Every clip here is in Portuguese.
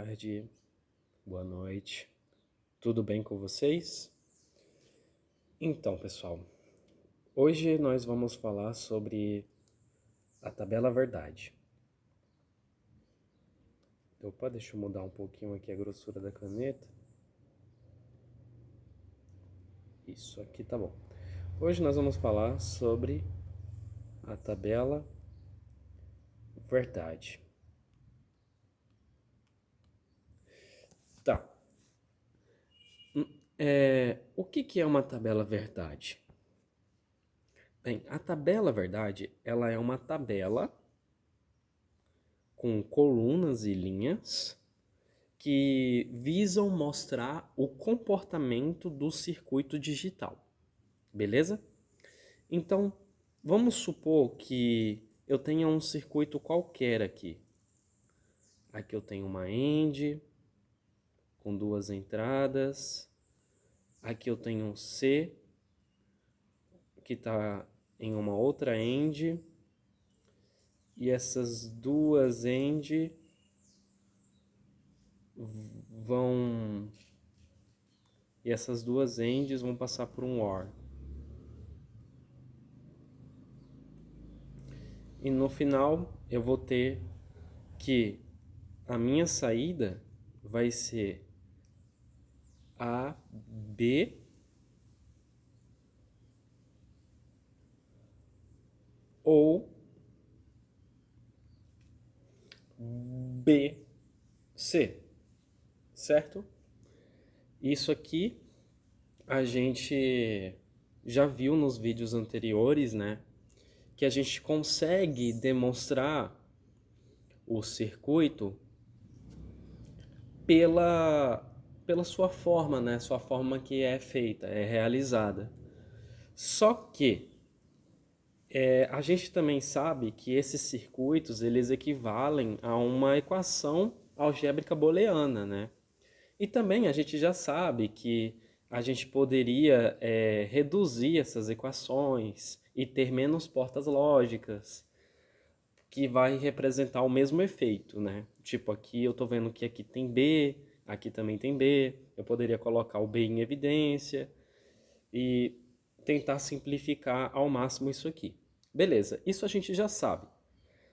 Tarde, boa noite, tudo bem com vocês? Então, pessoal, hoje nós vamos falar sobre a tabela verdade. Opa, deixa eu mudar um pouquinho aqui a grossura da caneta. Isso aqui tá bom. Hoje nós vamos falar sobre a tabela verdade. Tá. O que é uma tabela verdade? Bem, a tabela verdade, ela é uma tabela com colunas e linhas que visam mostrar o comportamento do circuito digital, beleza? Então, vamos supor que eu tenha um circuito qualquer aqui. Aqui eu tenho uma AND com duas entradas. Aqui eu tenho um C que está em uma outra AND. E essas duas AND vão... E essas duas ANDs vão passar por um OR. E no final eu vou ter que a minha saída vai ser A, B ou B, C, certo? Isso aqui a gente já viu nos vídeos anteriores, né? Que a gente consegue demonstrar o circuito pela sua forma, né? Sua forma que é feita, é realizada. Só que a gente também sabe que esses circuitos eles equivalem a uma equação algébrica booleana, né? E também a gente já sabe que a gente poderia reduzir essas equações e ter menos portas lógicas, que vai representar o mesmo efeito, né? Tipo, aqui eu estou vendo que aqui tem B, aqui também tem B, eu poderia colocar o B em evidência e tentar simplificar ao máximo isso aqui. Beleza, isso a gente já sabe.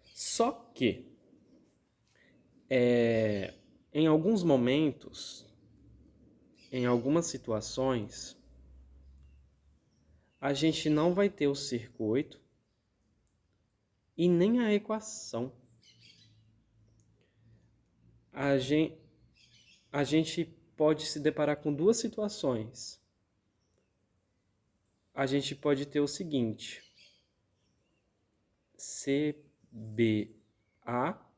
Só que, em alguns momentos, em algumas situações, a gente não vai ter o circuito e nem a equação. A gente pode se deparar com duas situações. A gente pode ter o seguinte: CBA,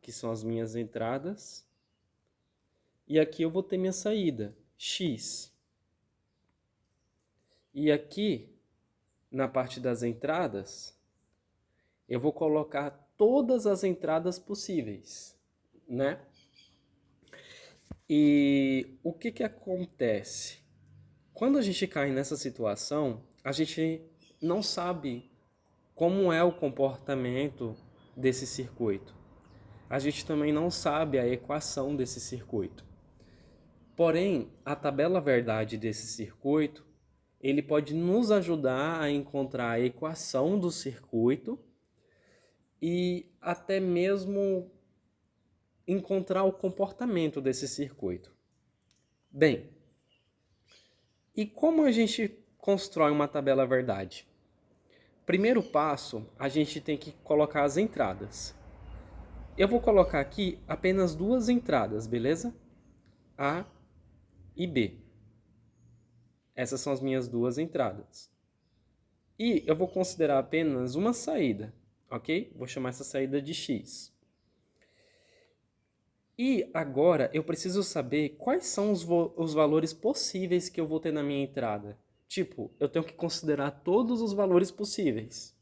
que são as minhas entradas, e aqui eu vou ter minha saída, X. E aqui, na parte das entradas, eu vou colocar todas as entradas possíveis, né? E o que acontece? Quando a gente cai nessa situação, a gente não sabe como é o comportamento desse circuito. A gente também não sabe a equação desse circuito. Porém, a tabela verdade desse circuito, ele pode nos ajudar a encontrar a equação do circuito e até mesmo encontrar o comportamento desse circuito. Bem, e como a gente constrói uma tabela verdade? Primeiro passo, a gente tem que colocar as entradas. Eu vou colocar aqui apenas duas entradas, beleza? A e B. Essas são as minhas duas entradas. E eu vou considerar apenas uma saída, ok? Vou chamar essa saída de X. E agora eu preciso saber quais são os valores possíveis que eu vou ter na minha entrada. Tipo, eu tenho que considerar todos os valores possíveis.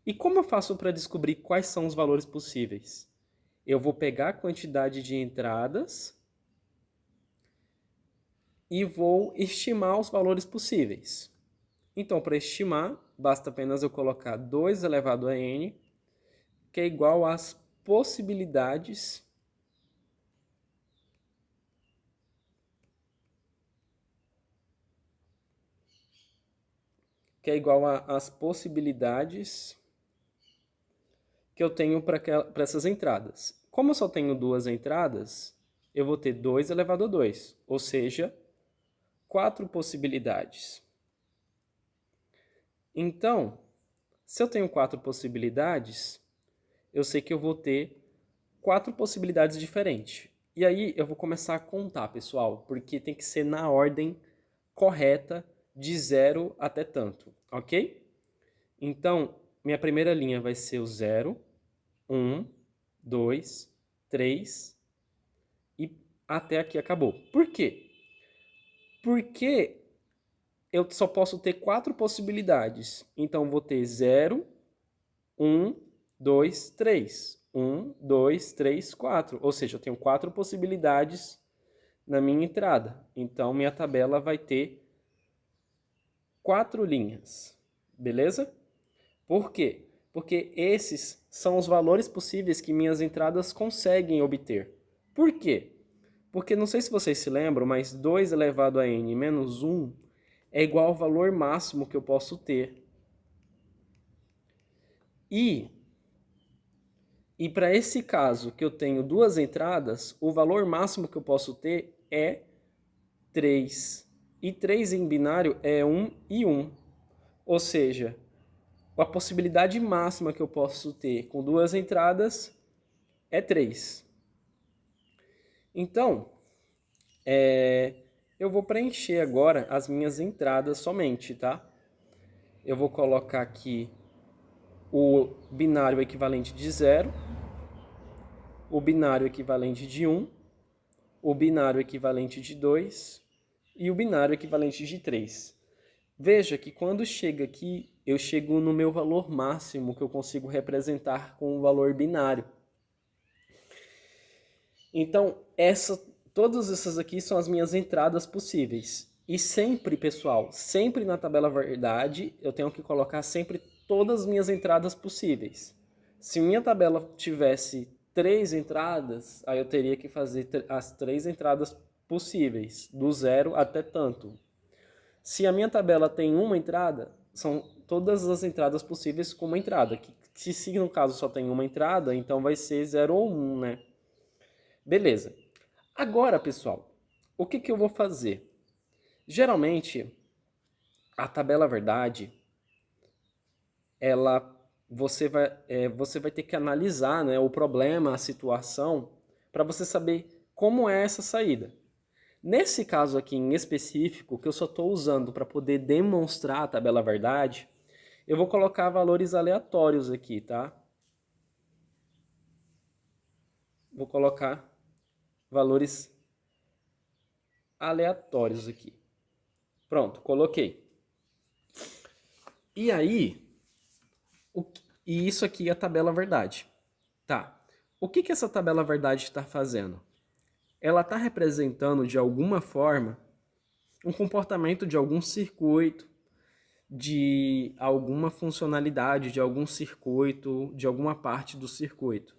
E como eu faço para descobrir quais são os valores possíveis? Eu vou pegar a quantidade de entradas e vou estimar os valores possíveis. Então, para estimar, basta apenas eu colocar 2 elevado a n, que é igual às possibilidades que é igual às possibilidades que eu tenho para essas entradas. Como eu só tenho duas entradas, eu vou ter 2 elevado a 2, ou seja, 4 possibilidades. Então, se eu tenho 4 possibilidades, eu sei que eu vou ter 4 possibilidades diferentes. E aí eu vou começar a contar, pessoal, porque tem que ser na ordem correta de 0 até tanto, ok? Então, minha primeira linha vai ser o 0, 1, 2, 3 e até aqui acabou. Por quê? Porque eu só posso ter 4 possibilidades. Então, vou ter 0, 1, 2, 3. 1, 2, 3, 4. Ou seja, eu tenho 4 possibilidades na minha entrada. Então, minha tabela vai ter 4 linhas. Beleza? Por quê? Porque esses são os valores possíveis que minhas entradas conseguem obter. Por quê? Porque não sei se vocês se lembram, mas 2 elevado a n menos 1 é igual ao valor máximo que eu posso ter. E para esse caso, que eu tenho duas entradas, o valor máximo que eu posso ter é 3. E 3 em binário é 1 e 1. Ou seja, a possibilidade máxima que eu posso ter com duas entradas é 3. Então, eu vou preencher agora as minhas entradas somente, tá? Eu vou colocar aqui o binário equivalente de 0, o binário equivalente de 1, o binário equivalente de 2 e o binário equivalente de 3. Veja que quando chega aqui, eu chego no meu valor máximo que eu consigo representar com o valor binário. Então, todas essas aqui são as minhas entradas possíveis. E sempre, pessoal, sempre na tabela verdade, eu tenho que colocar sempre todas as minhas entradas possíveis. Se minha tabela tivesse 3 entradas, aí eu teria que fazer as 3 entradas possíveis, do 0 até tanto. Se a minha tabela tem uma entrada, são todas as entradas possíveis com uma entrada. Se no caso só tem uma entrada, então vai ser 0 ou 1, né? Beleza. Agora, pessoal, o que eu vou fazer? Geralmente, a tabela verdade, você vai ter que analisar, né, o problema, a situação, para você saber como é essa saída. Nesse caso aqui em específico, que eu só estou usando para poder demonstrar a tabela verdade, eu vou colocar valores aleatórios aqui, tá? Vou colocar valores aleatórios aqui. Pronto, coloquei. E aí, e isso aqui é a tabela verdade. Tá. O que essa tabela verdade está fazendo? Ela está representando, de alguma forma, um comportamento de algum circuito, de alguma funcionalidade, de algum circuito, de alguma parte do circuito.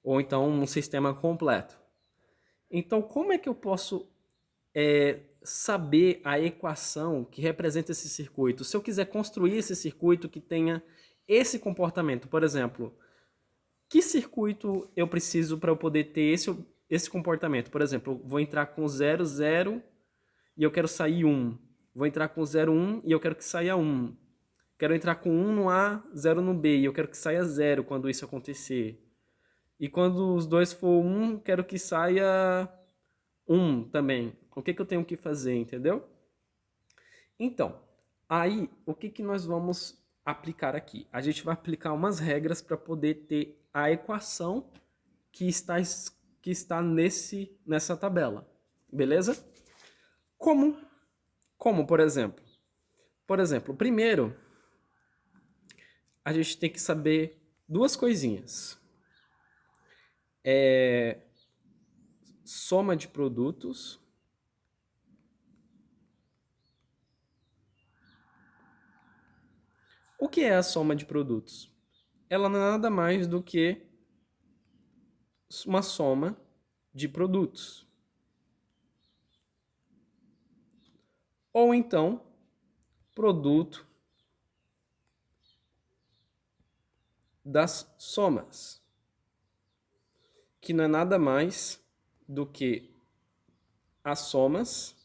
Ou então um sistema completo. Então, como é que eu posso saber a equação que representa esse circuito? Se eu quiser construir esse circuito que tenha esse comportamento, por exemplo, que circuito eu preciso para eu poder ter esse comportamento? Por exemplo, eu vou entrar com 0, 0 e eu quero sair 1. Vou entrar com 0, 1 e eu quero que saia 1. Quero entrar com 1 no A, 0 no B e eu quero que saia 0 quando isso acontecer. E quando os dois for 1, quero que saia 1 também. O que eu tenho que fazer, entendeu? Então, aí, o que nós vamos aplicar aqui? A gente vai aplicar umas regras para poder ter a equação que está nessa tabela. Beleza? Como? Como, por exemplo? Por exemplo, primeiro, a gente tem que saber duas coisinhas. Soma de produtos. O que é a soma de produtos? Ela não é nada mais do que uma soma de produtos. Ou então, produto das somas, que não é nada mais do que as somas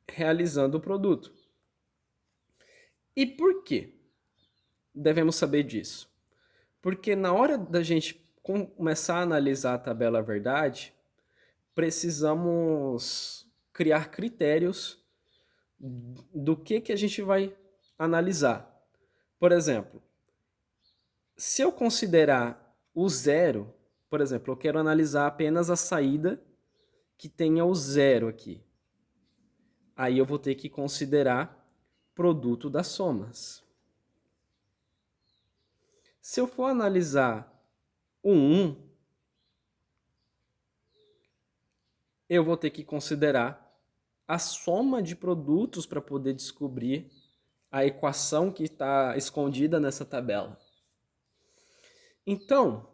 realizando o produto. E por quê devemos saber disso? Porque na hora da gente começar a analisar a tabela verdade, precisamos criar critérios do que a gente vai analisar. Por exemplo, se eu considerar o zero, por exemplo, eu quero analisar apenas a saída que tenha o zero aqui. Aí eu vou ter que considerar produto das somas. Se eu for analisar o 1, eu vou ter que considerar a soma de produtos para poder descobrir a equação que está escondida nessa tabela. Então,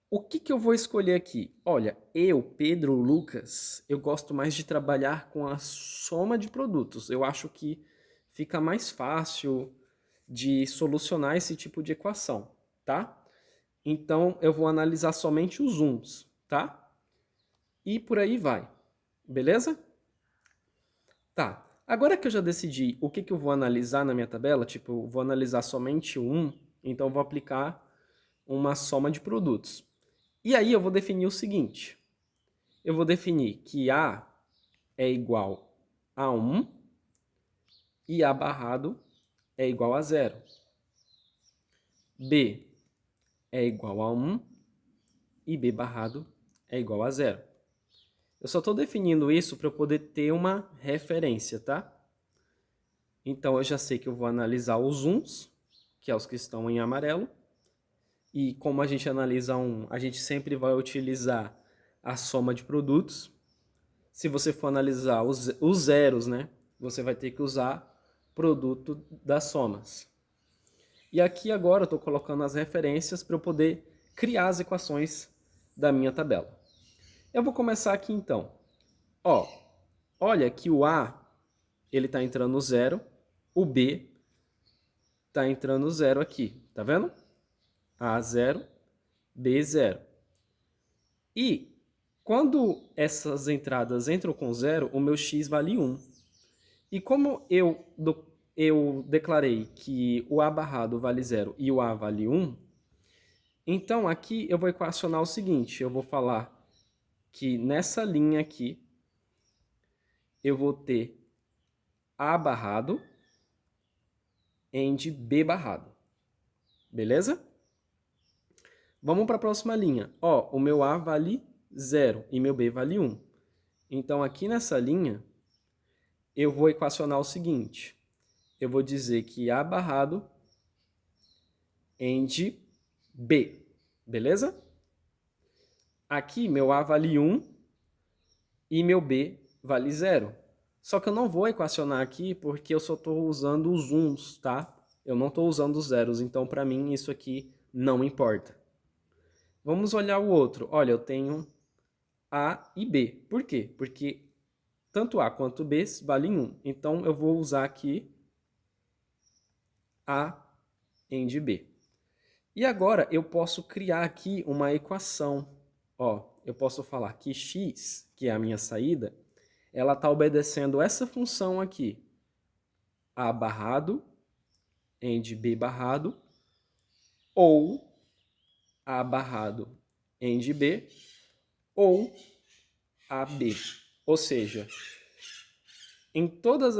o que eu vou escolher aqui? Olha, eu, Pedro Lucas, eu gosto mais de trabalhar com a soma de produtos. Eu acho que fica mais fácil de solucionar esse tipo de equação, tá? Então, eu vou analisar somente os uns, tá? E por aí vai, beleza? Tá. Agora que eu já decidi o que eu vou analisar na minha tabela, tipo, eu vou analisar somente um, então eu vou aplicar uma soma de produtos. E aí eu vou definir o seguinte: eu vou definir que A é igual a 1 e A barrado é igual a 0. B é igual a 1 e B barrado é igual a 0. Eu só estou definindo isso para eu poder ter uma referência, tá? Então eu já sei que eu vou analisar os uns, que é os que estão em amarelo. E como a gente analisa um, a gente sempre vai utilizar a soma de produtos. Se você for analisar os zeros, né, você vai ter que usar produto das somas. E aqui agora eu estou colocando as referências para eu poder criar as equações da minha tabela. Eu vou começar aqui então. Ó, olha que o A ele está entrando no zero, o B está entrando no zero aqui, tá vendo? A zero, B zero. E quando essas entradas entram com zero, o meu x vale 1. E como eu declarei que o A barrado vale 0 e o A vale 1, então aqui eu vou equacionar o seguinte, eu vou falar que nessa linha aqui eu vou ter A barrado end B barrado. Beleza? Vamos para a próxima linha. Ó, o meu A vale 0 e meu B vale 1. Então aqui nessa linha eu vou equacionar o seguinte, eu vou dizer que A barrado end B, beleza? Aqui meu A vale 1 e meu B vale 0. Só que eu não vou equacionar aqui porque eu só estou usando os uns, tá? Eu não estou usando os zeros, então para mim isso aqui não importa. Vamos olhar o outro. Olha, eu tenho A e B. Por quê? Porque tanto A quanto B valem 1. Então eu vou usar aqui A end B. E agora eu posso criar aqui uma equação. Ó, eu posso falar que x, que é a minha saída, ela está obedecendo essa função aqui. A barrado end B barrado ou A barrado end B ou AB. Ou seja, em todas,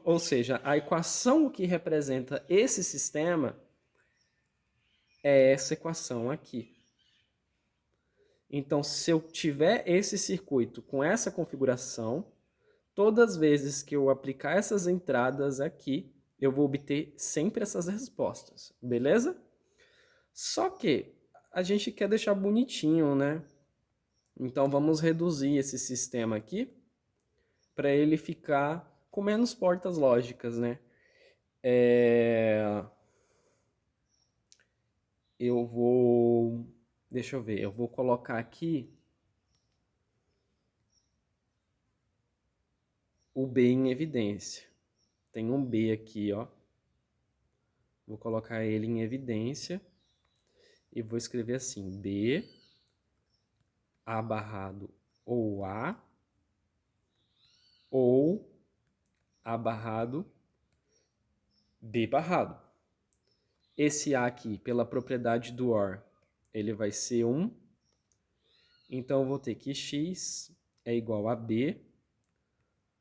ou seja, a equação que representa esse sistema é essa equação aqui. Então, se eu tiver esse circuito com essa configuração, todas as vezes que eu aplicar essas entradas aqui, eu vou obter sempre essas respostas, beleza? Só que a gente quer deixar bonitinho, né? Então vamos reduzir esse sistema aqui para ele ficar com menos portas lógicas, né? Eu vou... Deixa eu ver, eu vou colocar aqui o B em evidência. Tem um B aqui, ó. Vou colocar ele em evidência e vou escrever assim, B, A barrado ou A, ou A barrado, B barrado. Esse A aqui, pela propriedade do OR, ele vai ser 1. Então, eu vou ter que x é igual a B,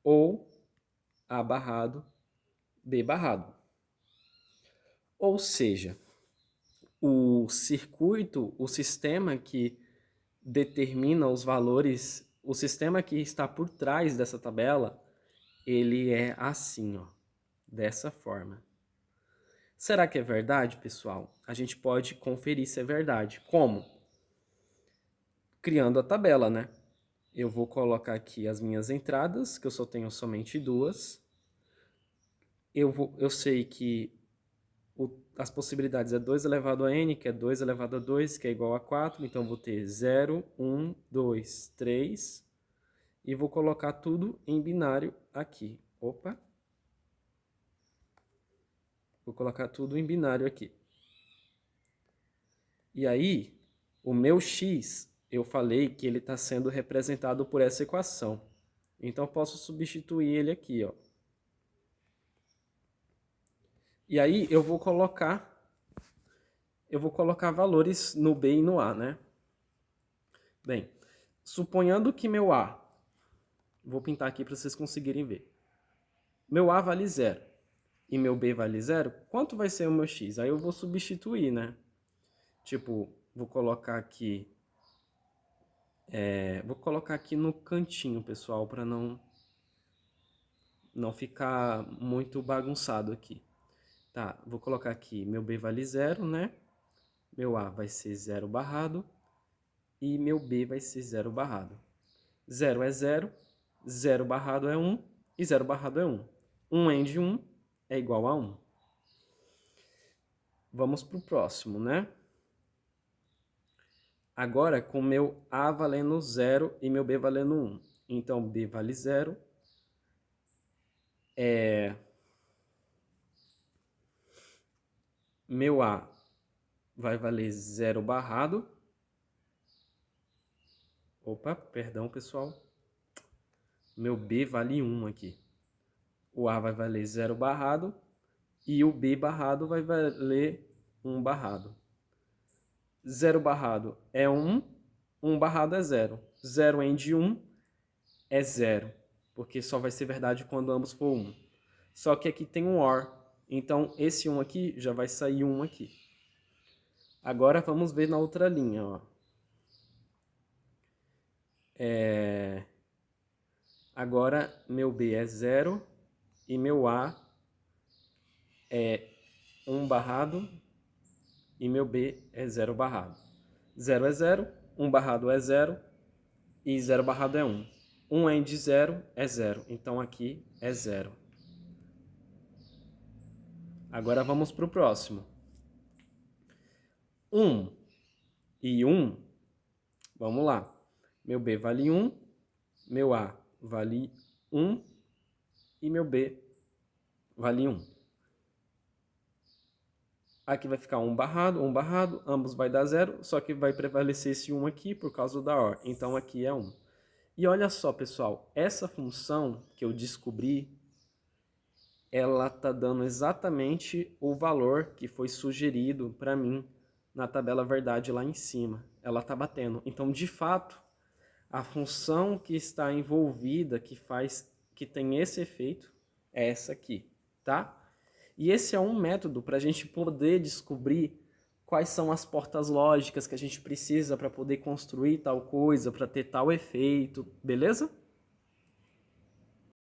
ou A barrado, B barrado. Ou seja, o circuito, o sistema que determina os valores, o sistema que está por trás dessa tabela, ele é assim, ó, dessa forma. Será que é verdade, pessoal? A gente pode conferir se é verdade. Como? Criando a tabela, né? Eu vou colocar aqui as minhas entradas, que eu só tenho somente 2. Eu sei que as possibilidades é 2 elevado a n, que é 2 elevado a 2, que é igual a 4. Então, vou ter 0, 1, 2, 3. E vou colocar tudo em binário aqui. Opa! Vou colocar tudo em binário aqui. E aí, o meu x, eu falei que ele está sendo representado por essa equação. Então, eu posso substituir ele aqui, ó. E aí, eu vou colocar valores no B e no A, né? Bem, suponhando que meu A, vou pintar aqui para vocês conseguirem ver. Meu A vale 0 e meu B vale 0, quanto vai ser o meu x? Aí eu vou substituir, né? Tipo, vou colocar aqui no cantinho, pessoal, para não ficar muito bagunçado aqui. Tá, vou colocar aqui, meu B vale 0, né? Meu A vai ser 0 barrado e meu B vai ser 0 barrado. 0 é 0, 0 barrado é 1 e 0 barrado é 1. 1 end 1 é igual a 1. Vamos para o próximo, né? Agora, com meu A valendo 0 e meu B valendo 1. Então, B vale 0. Meu A vai valer 0 barrado. Opa, perdão, pessoal. Meu B vale 1 aqui. O A vai valer 0 barrado e o B barrado vai valer 1 barrado. 0 barrado é 1, 1 barrado é 0. 0 end 1 é 0, porque só vai ser verdade quando ambos for 1. Só que aqui tem um OR, então esse 1 aqui já vai sair 1 aqui. Agora vamos ver na outra linha, ó. Agora meu B é 0 e meu A é 1 barrado e meu B é 0 barrado. 0 é 0, 1 barrado é 0 e 0 barrado é 1. 1 end 0 é 0, então aqui é 0. Agora vamos para o próximo. 1 e 1, vamos lá. Meu B vale 1, meu A vale 1 e meu B vale 1. Aqui vai ficar 1 barrado, ambos vai dar 0, só que vai prevalecer esse 1 aqui por causa da OR. Então aqui é 1. E olha só, pessoal, essa função que eu descobri, ela está dando exatamente o valor que foi sugerido para mim na tabela verdade lá em cima. Ela está batendo. Então, de fato, a função que está envolvida, que tem esse efeito, é essa aqui, tá? E esse é um método para a gente poder descobrir quais são as portas lógicas que a gente precisa para poder construir tal coisa, para ter tal efeito, beleza?